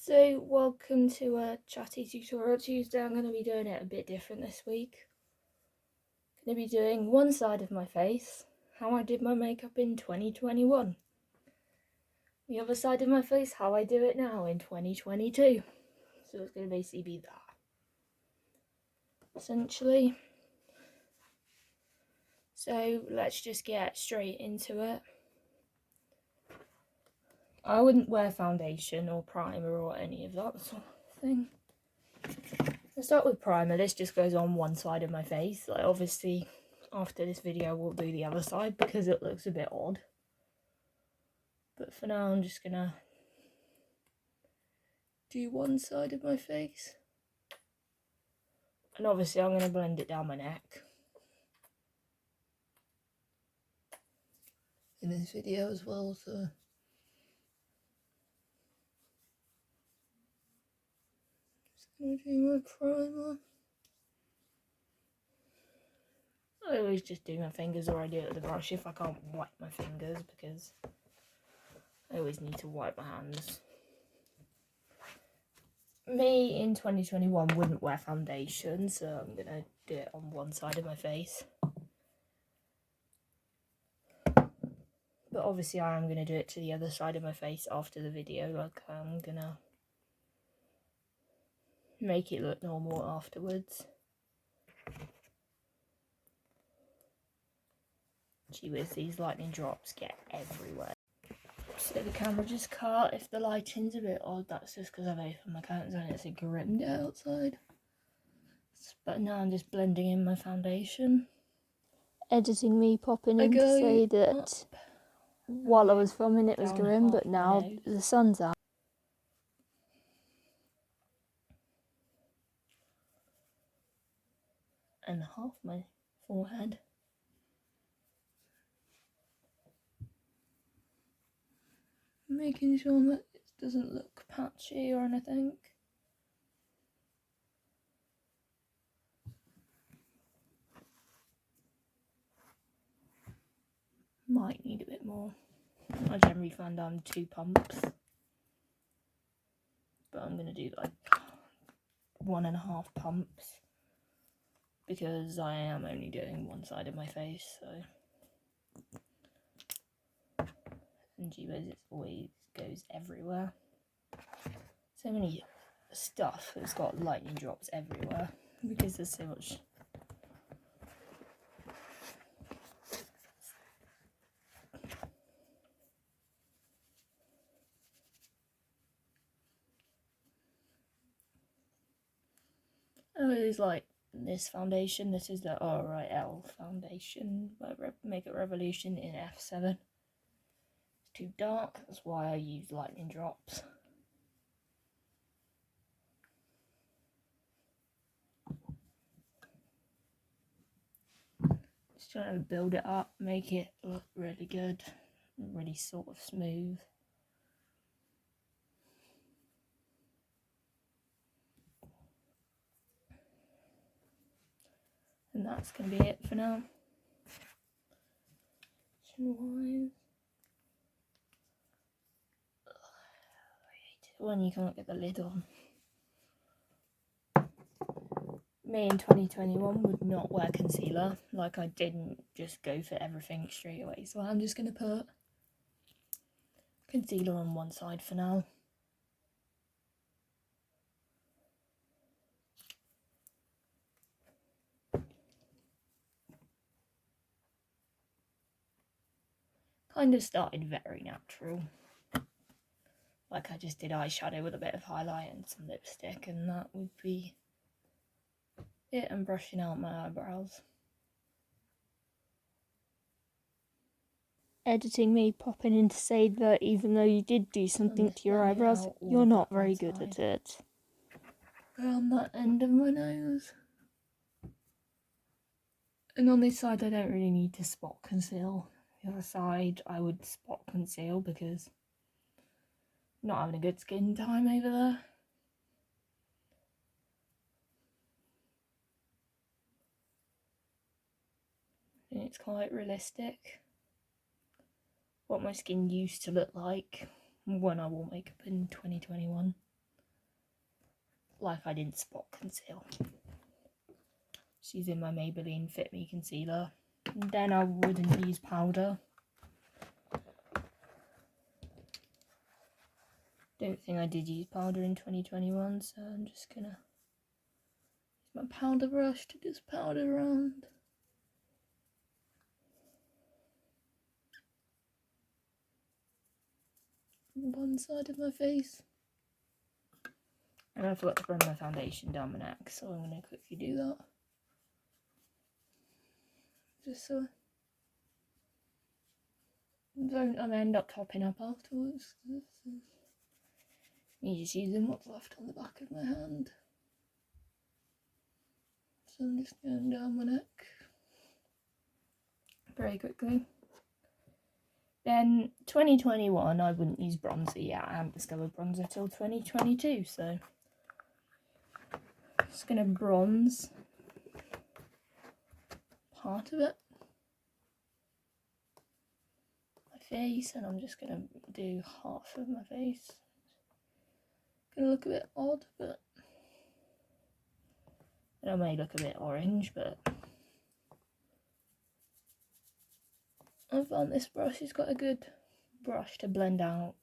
So welcome to a chatty tutorial Tuesday. I'm going to be doing it a bit different this week. I'm going to be doing one side of my face, how I did my makeup in 2021. The other side of my face, how I do it now in 2022. So it's going to basically be that, essentially. So let's just get straight into it. I wouldn't wear foundation or primer or any of that sort of thing. Let's start with primer. This just goes on one side of my face. Like, obviously, after this video, we'll do the other side because it looks a bit odd. But for now, I'm just gonna do one side of my face. And obviously, I'm gonna blend it down my neck in this video as well, so. Just gonna do my primer. I always just do my fingers, or I do it with a brush if I can't wipe my fingers, because I always need to wipe my hands. Me in 2021 wouldn't wear foundation, so I'm gonna do it on one side of my face. But obviously I am gonna do it to the other side of my face after the video. Like, I'm gonna make it look normal afterwards. Gee whiz, these lightning drops get everywhere. So the camera just cut. If the lighting's a bit odd, that's just because I've opened my curtains and it's a grim day outside. But now I'm just blending in my foundation. Editing me popping in to say that while I was filming it was grim, but now the sun's out. And half my forehead. Making sure that it doesn't look patchy or anything. Might need a bit more. I generally find I'm 2 pumps. But I'm going to do like 1.5 pumps. Because I am only doing one side of my face, so. And gee whiz, it always goes everywhere. So many stuff has got lightning drops everywhere. Because there's so much. I always like this foundation. This is the RIL foundation by Makeup Revolution in F7. It's too dark, that's why I use lightning drops. Just trying to build it up, make it look really good, really sort of smooth. And that's going to be it for now. Chin-wise. I hate it when you can't get the lid on. Me in 2021 would not wear concealer. Like, I didn't just go for everything straight away. So I'm just going to put concealer on one side for now. Kind of started very natural. Like, I just did eyeshadow with a bit of highlight and some lipstick, and that would be it, and brushing out my eyebrows. Editing me popping in to say that even though you did do something to your eyebrows, you're not very good at it. Around that end of my nose. And on this side I don't really need to spot conceal. The other side I would spot conceal because I'm not having a good skin time over there. And it's quite realistic. What my skin used to look like when I wore makeup in 2021. like I didn't spot conceal. Just using my Maybelline Fit Me concealer. And then I wouldn't use powder. Don't think I did use powder in 2021, so I'm just gonna use my powder brush to just powder around. One side of my face. And I forgot to run my foundation down my neck, so I'm going to quickly do that. Just so I don't end up topping up afterwards. Me just using what's left on the back of my hand. So I'm just going down my neck very quickly. Then 2021, I wouldn't use bronzer yet. I haven't discovered bronzer till 2022, so just going to bronze part of it. My face, and I'm just going to do half of my face. Gonna look a bit odd, but it may look a bit orange, but I found this brush has got a good brush to blend out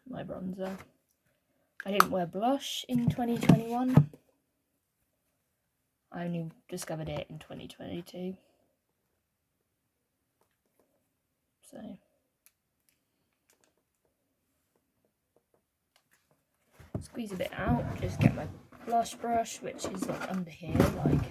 my bronzer. I didn't wear blush in 2021. I only discovered it in 2022. So squeeze a bit out, just get my blush brush, which is like under here, like.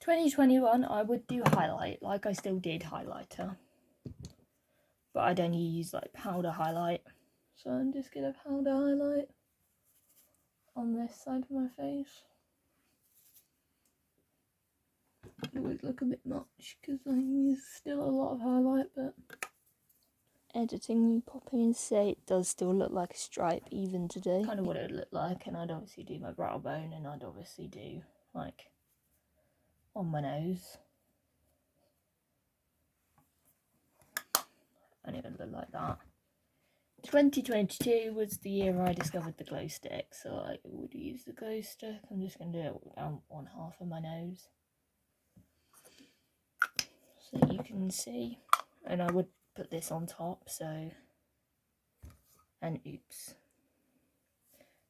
"2021, I would do highlight, like I still did highlighter, but I'd only use like powder highlight. So I'm just gonna powder highlight on this side of my face. It would look a bit much because I use still a lot of highlight, but editing me pop in and say it does still look like a stripe even today. Kind of what it would look like, and I'd obviously do my brow bone, and I'd obviously do like on my nose, and it would look like that. 2022 was the year I discovered the glow stick, so I would use the glow stick. I'm just going to do it down one half of my nose so you can see, and I would put this on top, so, and oops,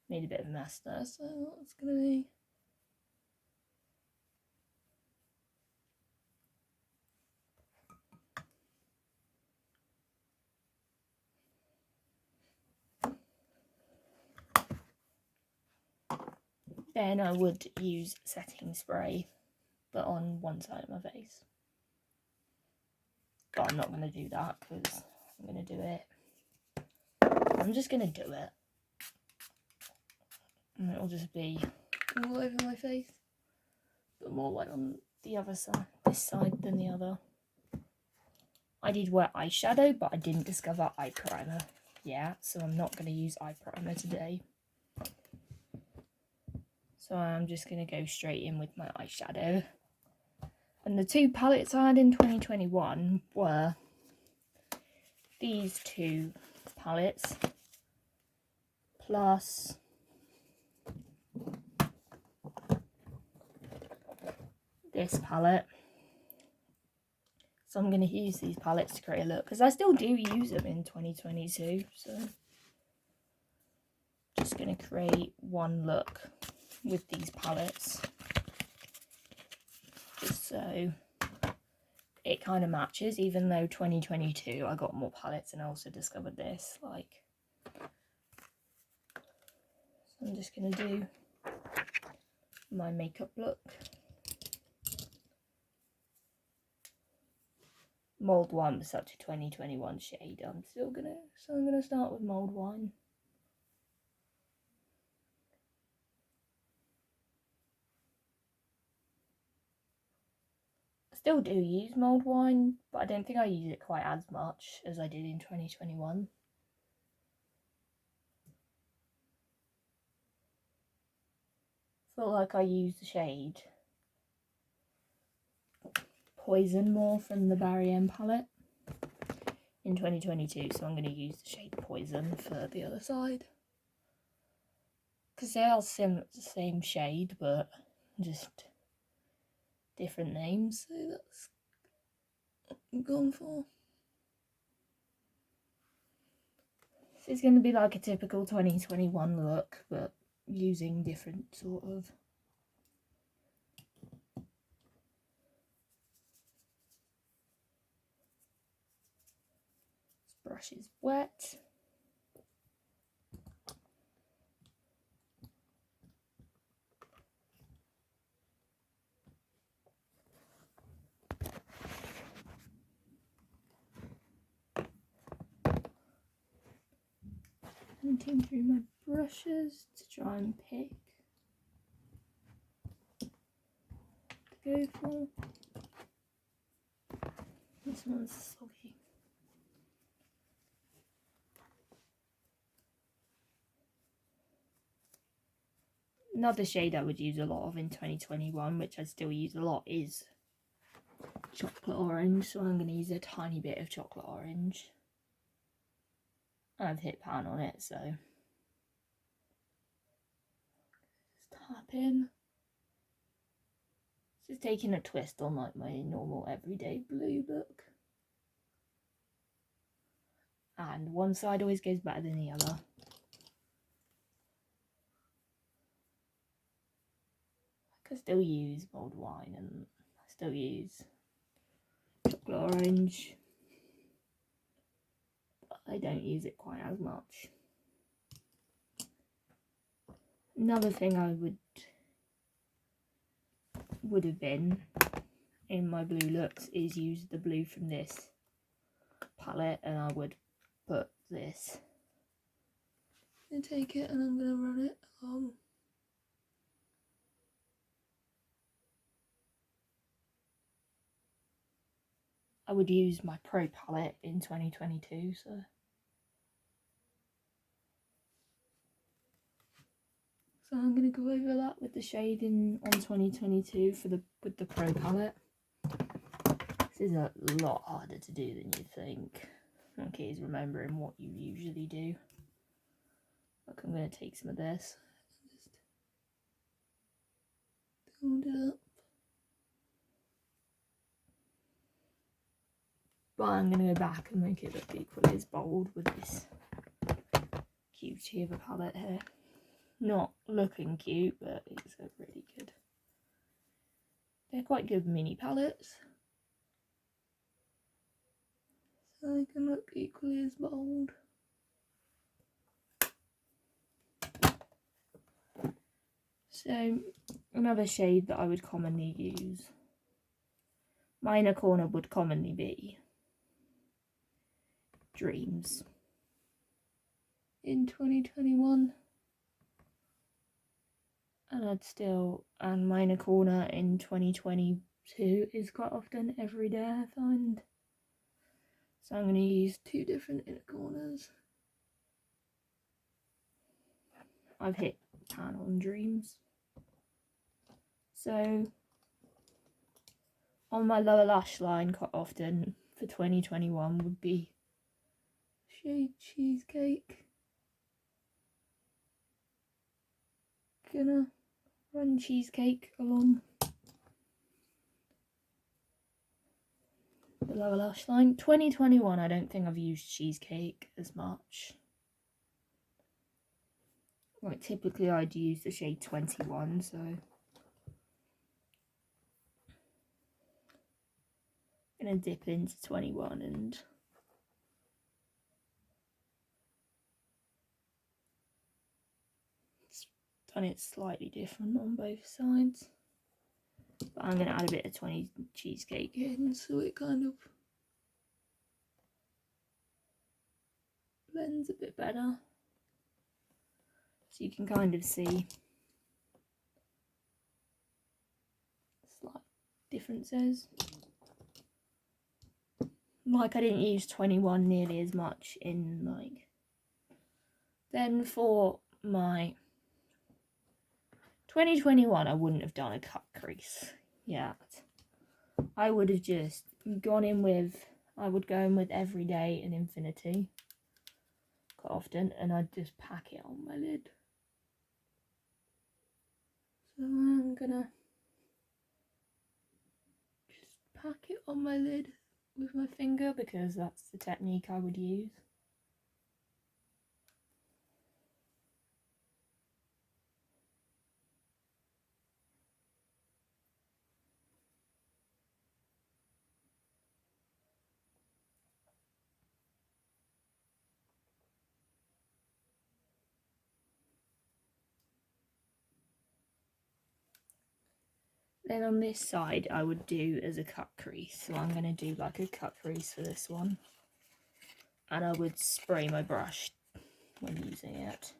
made a bit of a mess there, so what's going to be, then I would use setting spray, but on one side of my face. But I'm not going to do that because I'm going to do it. I'm just going to do it. And it'll just be all over my face. But more like on the other side, this side than the other. I did wear eyeshadow, but I didn't discover eye primer. Yeah, so I'm not going to use eye primer today. So I'm just going to go straight in with my eyeshadow. And the two palettes I had in 2021 were these two palettes plus this palette. So I'm going to use these palettes to create a look, because I still do use them in 2022. So just going to create one look with these palettes, just so it kind of matches, even though 2022 I got more palettes and I also discovered this, like. So I'm just going to do my makeup look. Mold Wine was such a 2021 shade. I'm gonna start with Mold Wine. still do use mulled wine, but I don't think I use it quite as much as I did in 2021. I feel like I use the shade Poison more from the Barry M palette in 2022, so I'm going to use the shade Poison for the other side. Because they are the same shade, but just different names, so that's what I'm going for. So it's going to be like a typical 2021 look, but using different sort of this brush is wet. Hunting through my brushes to try and pick to go for. This one's soggy. Another shade I would use a lot of in 2021, which I still use a lot, is chocolate orange. So I'm going to use a tiny bit of chocolate orange. I've hit pan on it, so just tap in. Just taking a twist on like my normal everyday blue look. And one side always goes better than the other. I can still use mulled wine and I still use chocolate orange, but I don't use it quite as much. Another thing I would have been in my blue looks is use the blue from this palette, and I would put this and take it and I'm going to run it along. I would use my Pro palette in 2022, so I'm going to go over that with the shading on 2022 with the Pro palette. This is a lot harder to do than you think. Okay, is remembering what you usually do. Like, I'm going to take some of this and just build it up. But I'm going to go back and make it look equally as bold with this cutie of a palette here. Not looking cute, but it's a really good. They're quite good mini palettes. So they can look equally as bold. So another shade that I would commonly use, my inner corner would commonly be Dreams in 2021. And my inner corner in 2022 is quite often Everyday, I find. So I'm going to use two different inner corners. I've hit pan on Dreams. So on my lower lash line quite often for 2021 would be shade Cheesecake. Gonna run Cheesecake along the lower lash line. 2021 I don't think I've used Cheesecake as much. Like typically I'd use the shade 21, so I'm gonna dip into 21 and done it slightly different on both sides. But I'm gonna add a bit of 20 Cheesecake in so it kind of blends a bit better. So you can kind of see slight differences. like I didn't use 21 nearly as much in like. Then for my 2021, I wouldn't have done a cut crease yet. I would have just gone in with, I would go in with Everyday and Infinity quite often, and I'd just pack it on my lid. So I'm gonna just pack it on my lid with my finger because that's the technique I would use. Then on this side I would do as a cut crease, so I'm going to do like a cut crease for this one, and I would spray my brush when using it,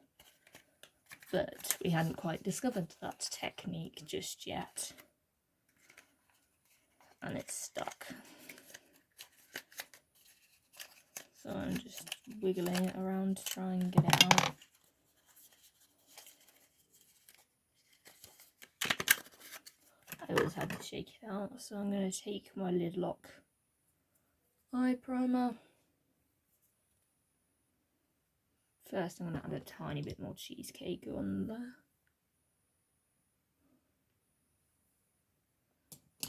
but we hadn't quite discovered that technique just yet, and it's stuck. So I'm just wiggling it around to try and get it out. I always had to shake it out, so I'm going to take my Lid Lock eye primer. First I'm going to add a tiny bit more cheesecake on there.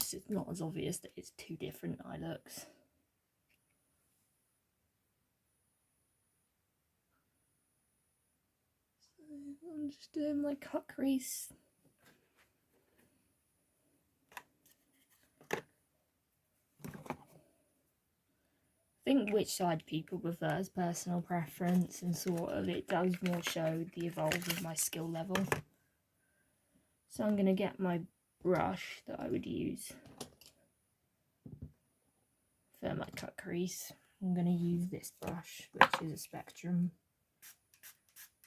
So it's not as obvious that it's two different eye looks. So I'm just doing my cut crease. Think which side people prefer is personal preference, and sort of it does more show the evolve of my skill level. So I'm going to get my brush that I would use for my cut crease. I'm going to use this brush, which is a Spectrum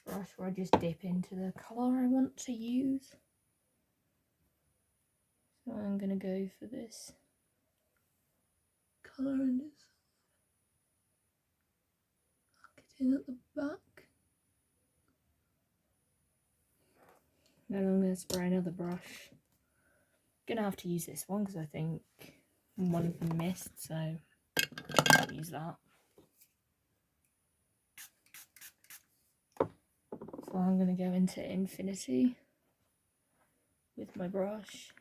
brush, where I just dip into the colour I want to use. So I'm going to go for this colour in this. In at the back. Then I'm going to spray another brush. Gonna have to use this one because I think one of them missed, so I'll use that. So I'm going to go into Infinity with my brush.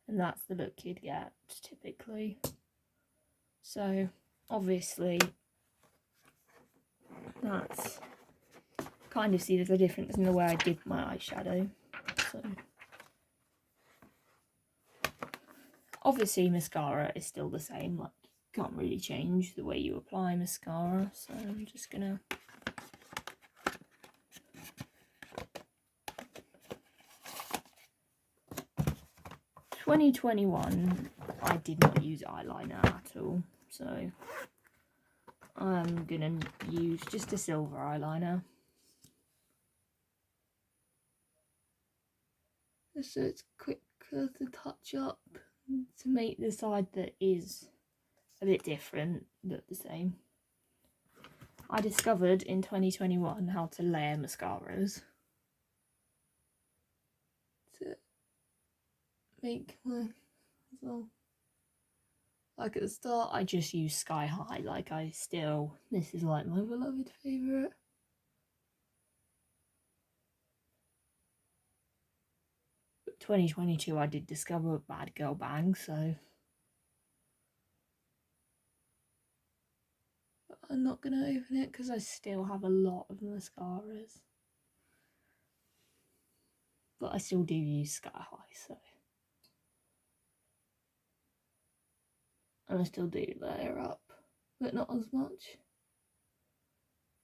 And that's the look you'd get typically. So obviously that's kind of see there's a difference in the way I did my eyeshadow. So obviously mascara is still the same, like you can't really change the way you apply mascara, so I'm just gonna (2021) I did not use eyeliner at all, so I'm gonna use just a silver eyeliner. Just so it's quicker to touch up, to make the side that is a bit different look the same. I discovered in 2021 how to layer mascaras to make my, well, like at the start I just used Sky High, like this is like my beloved favourite. But 2022 I did discover Bad Girl Bang, so I'm not going to open it because I still have a lot of mascaras. But I still do use Sky High, so. And I still do layer up, but not as much.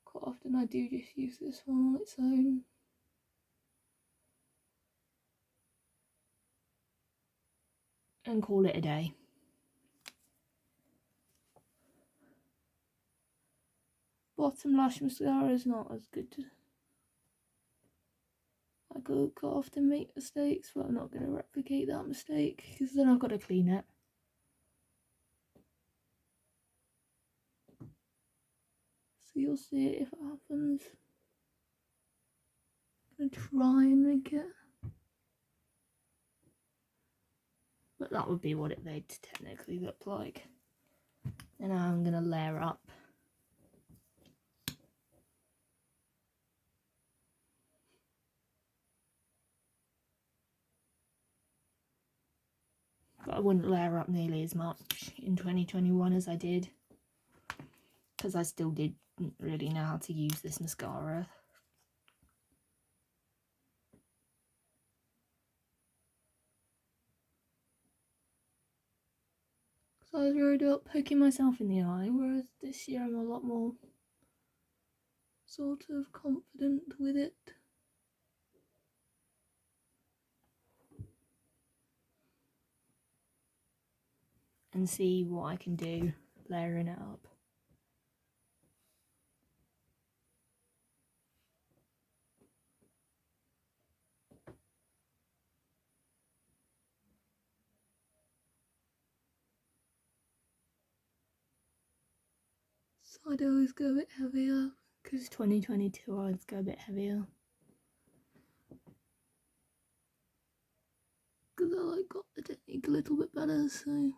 Quite often I do just use this one on its own. And call it a day. bottom lash mascara is not as good. I could often make mistakes, but I'm not going to replicate that mistake because then I've got to clean it. So you'll see it if it happens. I'm going to try and make it. But that would be what it would technically look like. And now I'm going to layer up. But I wouldn't layer up nearly as much in 2021 as I did. Because I still didn't really know how to use this mascara. So I was worried about poking myself in the eye, whereas this year I'm a lot more sort of confident with it. And see what I can do layering it up. So I'd always go a bit heavier, because 2022 I always go a bit heavier. Because I got the technique a little bit better, so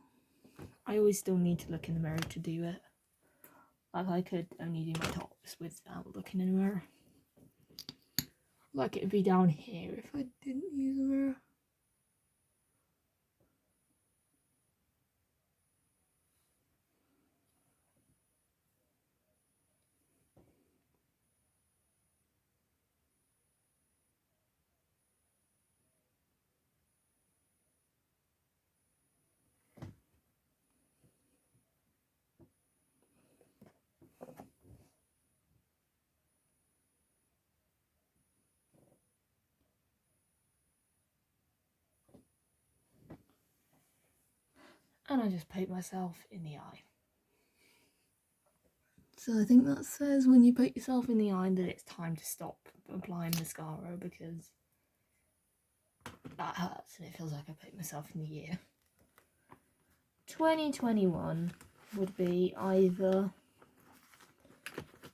I always still need to look in the mirror to do it. Like I could only do my tops without looking in the mirror. Like it would be down here if I didn't use a mirror. And I just poke myself in the eye. So I think that says when you poke yourself in the eye that it's time to stop applying mascara, because that hurts and it feels like I poked myself in the ear. 2021 would be either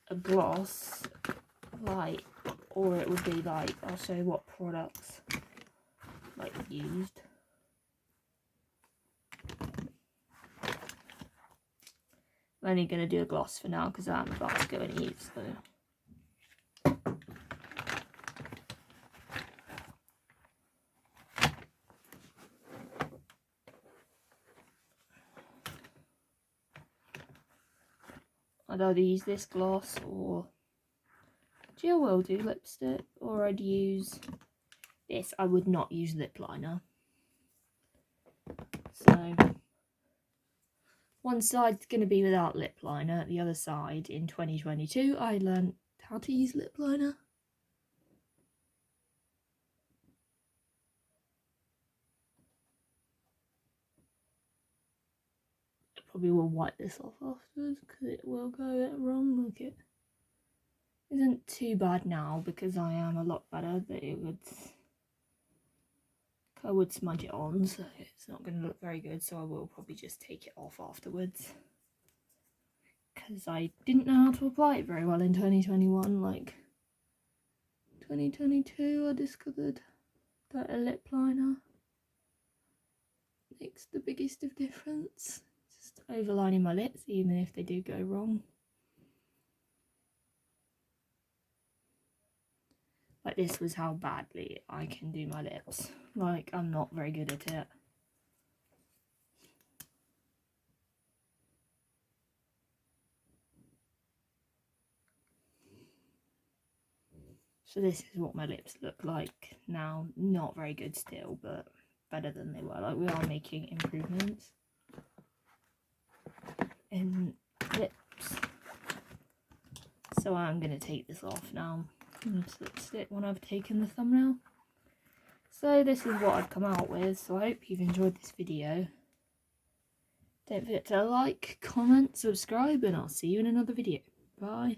a gloss, like, or it would be like, I'll show you what products like used. I'm only going to do a gloss for now because I'm about to go and eat, so. I'd either use this gloss or Gel will do lipstick, or I'd use this. I would not use lip liner. So one side's going to be without lip liner, the other side in 2022 I learned how to use lip liner. I probably will wipe this off afterwards because it will go a bit wrong. Look, it isn't too bad now because I am a lot better, that I would smudge it on, so it's not going to look very good, so I will probably just take it off afterwards. Because I didn't know how to apply it very well in 2021. Like 2022 I discovered that a lip liner makes the biggest of difference. Just overlining my lips even if they do go wrong. Like this was how badly I can do my lips. Like I'm not very good at it. So this is what my lips look like now. Not very good still, but better than they were. Like we are making improvements in lips. So I'm going to take this off now. This lipstick when I've taken the thumbnail. So this is what I've come out with. So I hope you've enjoyed this video. Don't forget to like, comment, subscribe, and I'll see you in another video. Bye.